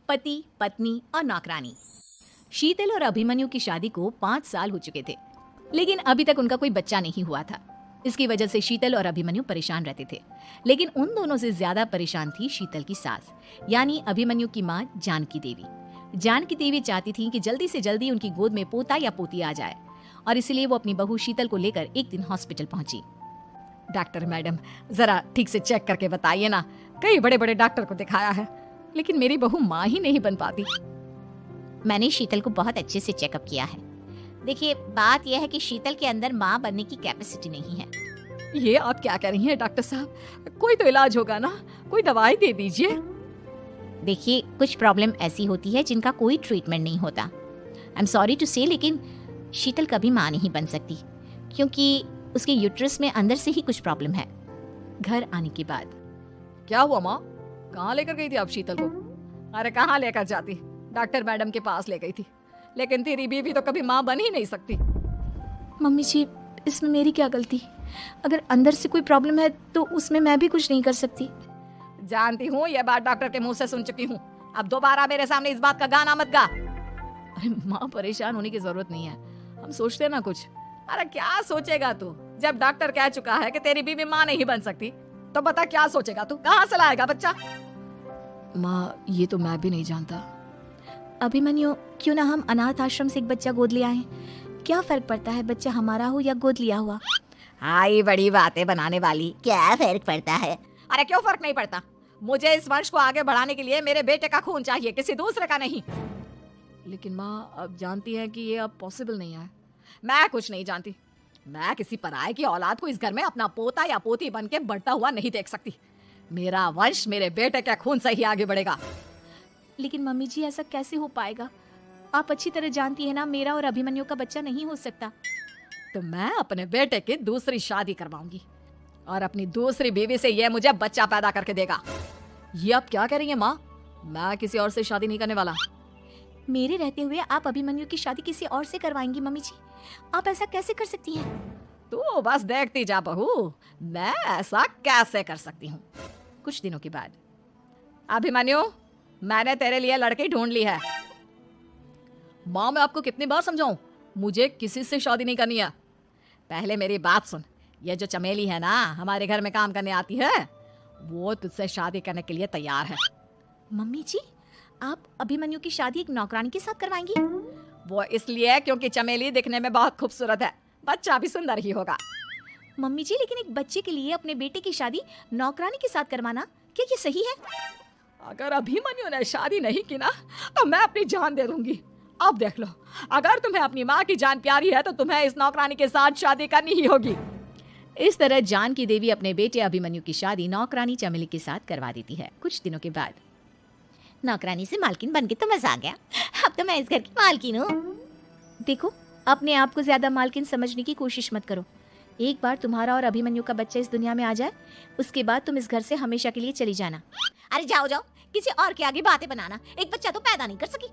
पति, पत्नी और नौकरानी। शीतल और अभिमन्यु की शादी को 5 साल हो चुके थे, लेकिन अभी तक उनका कोई बच्चा नहीं हुआ था। इसकी वजह से शीतल और अभिमन्यु परेशान रहते थे, लेकिन उन दोनों से ज्यादा परेशान थी शीतल की सास, यानी अभिमन्यु की माँ जानकी देवी। जानकी देवी चाहती थी कि जल्दी से जल्दी उनकी गोद में पोता या पोती आ जाए, और इसलिए वो अपनी बहू शीतल को लेकर एक दिन हॉस्पिटल पहुंची। डॉक्टर मैडम, जरा ठीक से चेक करके बताइए ना, कई बड़े बड़े डॉक्टर को दिखाया है, लेकिन मेरी बहू माँ ही नहीं बन पाती। मैंने शीतल को बहुत अच्छे से चेकअप किया है। देखिए, बात यह है कि शीतल के अंदर माँ बनने की कैपेसिटी नहीं है। ये आप क्या कह रही हैं डॉक्टर साहब? कोई तो इलाज होगा ना, कोई दवाई दे दीजिए। देखिए, कुछ प्रॉब्लम ऐसी होती है जिनका कोई ट्रीटमेंट नहीं होता। आई एम सॉरी टू से, लेकिन शीतल कभी माँ नहीं बन सकती, क्योंकि उसके यूट्रस में अंदर से ही कुछ प्रॉब्लम है। घर आने के बाद क्या हुआ माँ? कहाँ लेकर गई थी आप शीतल को? अरे कहाँ लेकर जाती, डॉक्टर मैडम के पास ले गई थी, लेकिन तेरी बीवी तो कभी माँ बन ही नहीं सकती। मम्मी जी, इसमें मेरी क्या गलती? अगर अंदर से कोई प्रॉब्लम है तो उसमें मैं भी कुछ नहीं कर सकती। जानती हूँ, ये बात डॉक्टर के मुंह से सुन चुकी हूँ। अब दोबारा मेरे सामने इस बात का गाना मत गा। अरे माँ, परेशान होने की जरूरत नहीं है, हम सोचते हैं ना कुछ। अरे क्या सोचेगा तू? जब डॉक्टर कह चुका है कि तेरी बीवी माँ नहीं बन सकती, तो बता क्या सोचेगा तू? कहाँ से लाएगा बच्चा? माँ, ये तो मैं भी नहीं जानता। अभिमन्यु, क्यों ना हम अनाथ आश्रम से एक बच्चा गोद ले आए? क्या फर्क पड़ता है बच्चा हमारा हो या गोद लिया हुआ? हाय, बड़ी बातें बनाने वाली। क्या फर्क पड़ता है? अरे क्यों फर्क नहीं पड़ता? मुझे इस वंश को आगे बढ़ाने के लिए मेरे बेटे का खून चाहिए, किसी दूसरे का नहीं। लेकिन माँ, अब जानती हैं कि ये अब पॉसिबल नहीं है। मैं कुछ नहीं जानती। मैं किसी पराये की औलाद को इस घर में अपना पोता या पोती बन के बढ़ता हुआ नहीं देख सकती। मेरा वंश मेरे बेटे के खून से ही आगे बढ़ेगा। लेकिन मम्मी जी, ऐसा कैसे हो पाएगा? आप अच्छी तरह जानती है ना, मेरा और अभिमन्यु का बच्चा नहीं हो सकता। तो मैं अपने बेटे की दूसरी शादी करवाऊंगी, और अपनी दूसरी बीवी से ये मुझे बच्चा पैदा करके देगा। ये आप क्या कह रही हैं माँ? मैं किसी और से शादी नहीं करने वाला। मेरे रहते हुए आप अभिमन्यु की शादी किसी और से करवाएंगी? मम्मी जी, आप ऐसा कैसे कर सकती हैं? तू बस देखती जा बहू, मैं ऐसा कैसे कर सकती हूँ। कुछ दिनों के बाद, अभिमन्यु, मैंने तेरे लिए लड़की ढूंढ ली है। माँ, मैं आपको कितनी बार समझाऊं, मुझे किसी से शादी नहीं करनी है। पहले मेरी बात सुन। ये जो चमेली है ना, हमारे घर में काम करने आती है, वो तुझसे शादी करने के लिए तैयार है। मम्मी जी, आप अभिमन्यु की शादी एक नौकरानी के साथ करवाएंगी? वो इसलिए क्योंकि चमेली दिखने में बहुत खूबसूरत है, बच्चा भी सुंदर ही होगा। मम्मी जी, लेकिन एक बच्चे के लिए अपने बेटे की शादी नौकरानी के साथ करवाना, क्या ये सही है? अगर अभिमन्यु ने शादी नहीं की ना, तो मैं अपनी जान दे दूंगी। अब देख लो, अगर तुम्हें अपनी माँ की जान प्यारी है तो तुम्हें इस नौकरानी के साथ शादी करनी ही होगी। इस तरह जानकी देवी अपने बेटे अभिमन्यु की शादी नौकरानी चमेली के साथ करवा देती है। कुछ दिनों के बाद, नौकरानी से मालकिन बन के तो मजा आ गया। अब तो मैं इस घर की मालकिन हूँ। देखो, अपने आप को ज्यादा मालकिन समझने की कोशिश मत करो। एक बार तुम्हारा और अभिमन्यु का बच्चा इस दुनिया में आ जाए, उसके बाद तुम इस घर से हमेशा के लिए चली जाना। अरे जाओ जाओ, किसी और के आगे बातें बनाना। एक बच्चा तो पैदा नहीं कर सकी,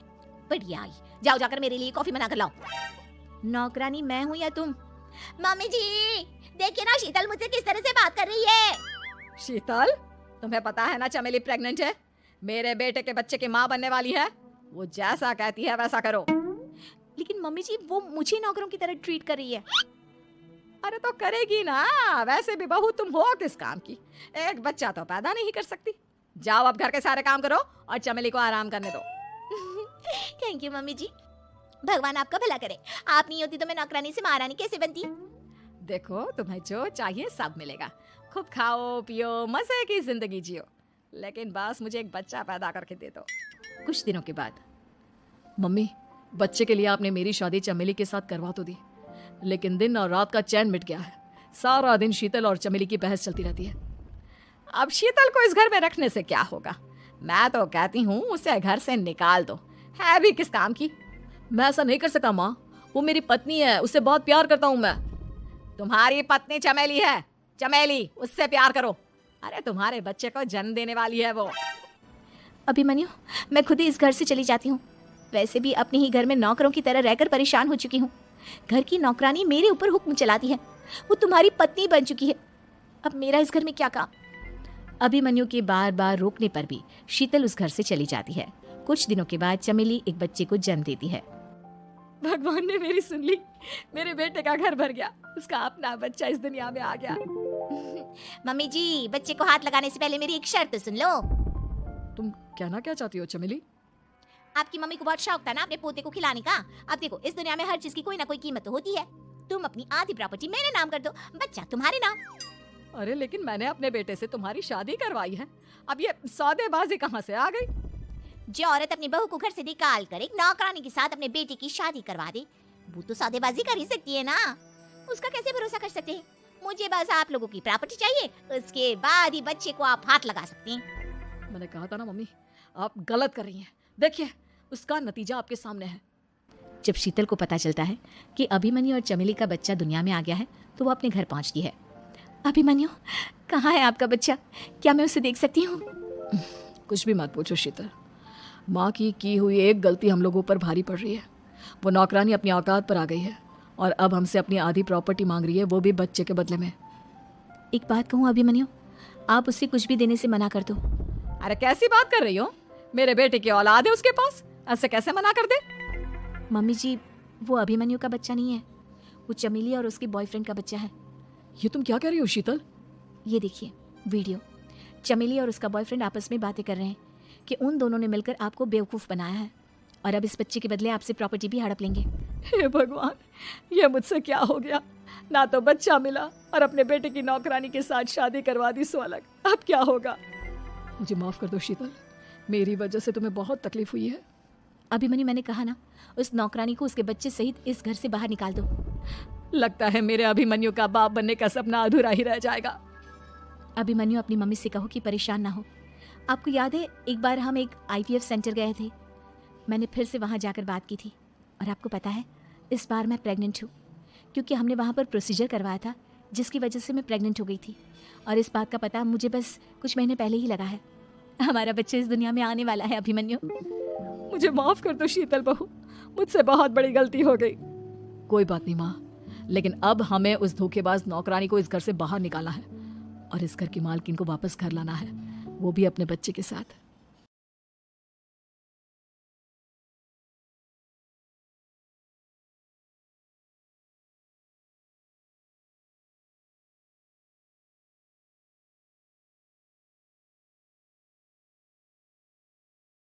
बढ़िया आई। जाओ जाकर मेरे लिए कॉफी बना कर लाओ। नौकरानी मैं हूँ या तुम? मम्मी जी, देखिए ना शीतल मुझसे किस तरह से बात कर रही है। शीतल, तुम्हें पता है ना चमेली प्रेग्नेंट है, मेरे बेटे के बच्चे की माँ बनने वाली है। वो जैसा कहती है वैसा करो। लेकिन मम्मी जी, वो मुझे नौकरों की तरह ट्रीट कर रही है। अरे तो करेगी ना, वैसे भी बहू तुम हो किस काम की? एक बच्चा तो पैदा नहीं कर सकती। जाओ अब घर के सारे काम करो और चमेली को आराम करने दो। थैंक यू मम्मी जी, भगवान आपका भला करे। आप नहीं होती तो मैं नौकरानी से महारानी कैसे बनती? देखो, तुम्हें जो चाहिए सब मिलेगा। खूब खाओ पियो, मजे की जिंदगी जियो, लेकिन बस मुझे एक बच्चा पैदा करके दे दो। कुछ दिनों के बाद, मम्मी, बच्चे के लिए आपने मेरी शादी चमेली के साथ करवा तो दी, लेकिन दिन और रात का चैन मिट गया है। सारा दिन शीतल और चमेली की बहस चलती रहती है। अब शीतल को इस घर में रखने से क्या होगा? मैं तो कहती हूँ उसे घर से निकाल दो, है भी किस काम की। मैं ऐसा नहीं कर सकता माँ, वो मेरी पत्नी है, उससे बहुत प्यार करता हूँ मैं। तुम्हारी पत्नी चमेली है, चमेली, उससे प्यार करो। अरे तुम्हारे बच्चे को जन्म देने वाली है वो। अभिमन्यु, मैं खुद ही इस घर से चली जाती हूँ। वैसे भी अपने ही घर में नौकरों की तरह रहकर परेशान हो चुकी हूँ। घर की नौकरानी मेरे ऊपर हुक्म चलाती है, वो तुम्हारी पत्नी बन चुकी है। अब मेरा इस घर में क्या काम? अभिमन्यु के बार बार रोकने पर भी शीतल उस घर से चली जाती है। कुछ दिनों के बाद चमेली एक बच्चे को जन्म देती है। भगवान ने मेरी सुन ली, मेरे बेटे का घर भर गया, उसका अपना बच्चा इस दुनिया में आ गया। मम्मी जी, बच्चे को हाथ लगाने से पहले मेरी एक शर्त सुन लो। तुम कहना क्या चाहती हो चमेली? आपकी मम्मी को बहुत शौक था ना अपने पोते को खिलाने का। अब देखो, इस दुनिया में हर चीज की कोई ना कोई कीमत तो होती है। तुम अपनी आधी प्रॉपर्टी मेरे नाम कर दो, बच्चा तुम्हारे नाम। अरे लेकिन मैंने अपने बेटे से तुम्हारी शादी करवाई है, अब ये सौदेबाजी कहाँ से आ गई? जो औरत अपनी बहू को घर से निकाल कर एक नौकरानी के साथ अपने बेटे की शादी करवा दे, वो तो सौदेबाजी कर ही सकती है ना। उसका कैसे भरोसा कर सकते हैं? मुझे बस आप लोगों की प्रॉपर्टी चाहिए, उसके बाद ही बच्चे को आप हाथ लगा सकते हैं। मैंने कहा था ना मम्मी, आप गलत कर रही हैं। देखिए, उसका नतीजा आपके सामने है। जब शीतल को पता चलता है कि अभिमन्यु और चमेली का बच्चा दुनिया में आ गया है तो वो अपने घर पहुंचती है। अभिमन्यु, कहाँ है आपका बच्चा? क्या मैं उसे देख सकती हूँ? कुछ भी मत पूछो शीतल, माँ की हुई एक गलती हम लोगों पर भारी पड़ रही है। वो नौकरानी अपनी औकात पर आ गई है और अब हमसे अपनी आधी प्रॉपर्टी मांग रही है, वो भी बच्चे के बदले में। एक बात कहूँ अभिमन्यु, आप उसे कुछ भी देने से मना कर दो। अरे कैसी बात कर रही हो? मेरे बेटे की औलाद है उसके पास, ऐसे कैसे मना कर दे? मम्मी जी, वो अभिमन्यु का बच्चा नहीं है, वो चमेली और उसके बॉयफ्रेंड का बच्चा है। ये तुम क्या कह रही हो शीतल? ये देखिए वीडियो, चमेली और उसका बॉयफ्रेंड आपस में बातें कर रहे हैं कि उन दोनों ने मिलकर आपको बेवकूफ़ बनाया है और अब इस बच्चे के बदले आपसे प्रॉपर्टी भी हड़प लेंगे। हे भगवान, ये मुझसे क्या हो गया? ना तो बच्चा मिला और अपने बेटे की नौकरानी के साथ शादी करवा दी, सो अलग। अब क्या होगा? मुझे माफ कर दो शीतल, मेरी वजह से तुम्हें बहुत तकलीफ हुई है। अभिमन्यु, मैंने कहा ना, उस नौकरानी को उसके बच्चे सहित इस घर से बाहर निकाल दो। लगता है मेरे अभिमन्यु का बाप बनने का सपना अधूरा ही रह जाएगा। अभिमन्यु, अपनी मम्मी से कहो कि परेशान ना हो। आपको याद है, एक बार हम एक IVF सेंटर गए थे, मैंने फिर से वहाँ जाकर बात की थी और आपको पता है इस बार मैं प्रेग्नेंट हूँ, क्योंकि हमने वहाँ पर प्रोसीजर करवाया था जिसकी वजह से मैं प्रेग्नेंट हो गई थी। और इस बात का पता मुझे बस कुछ महीने पहले ही लगा है। हमारा बच्चा इस दुनिया में आने वाला है। अभिमन्यु, मुझे माफ कर दो शीतल बहू, मुझसे बहुत बड़ी गलती हो गई। कोई बात नहीं माँ, लेकिन अब हमें उस धोखेबाज नौकरानी को इस घर से बाहर निकालना है और इस घर की मालकिन को वापस घर लाना है, वो भी अपने बच्चे के साथ।